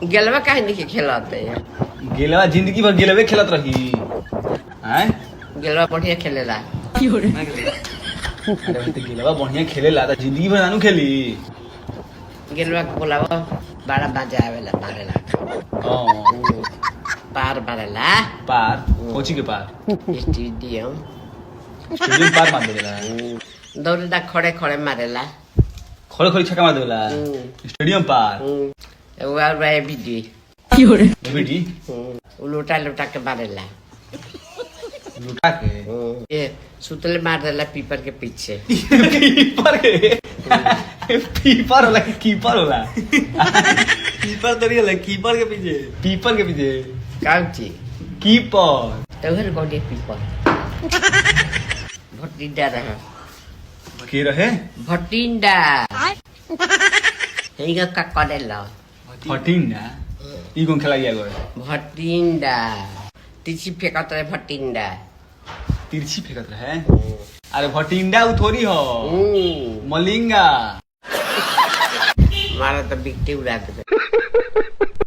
गेलवा काहे नहीं खेलते हैं? गेलवा जिंदगी भर गेलवे खेलत रही हैं। गेलवा बढ़िया खेलेला। अरे भाई तो गेलवा बढ़िया खेलेला त जिंदगी भर नानू खेली। गेलवा के बोलावा बड़ा बाजा आवेला मारेला। पार मारेला। पार कोची के पार स्टेडियम पार मार देला। दौड़ेला खड़े खड़े मारेला। खड़े खड़े छक्का मार देला स्टेडियम पार। वो आ रहा है बीडी बेटी लोटा लोटा के मारेला। लुटा के ये सुतले मार देला पीपर के पीछे। कीपर के पीपर होला कि कीपर होला? कीपर तो नहीं है, कीपर के पीछे। पीपर के पीछे काउची कीपर तो हर गोडे पीपर भटिंडा रहा। के रहे भटिंडा हेगा का करेला। फटिंडा ई कोन खेला गया गए भटिंडा तिची फेंकत रहे भटिंडा। तिरछी फेंकत रहे। अरे भटिंडा उ थोड़ी हो मलिंगा। मारा तो बिकटे उड़ा दे।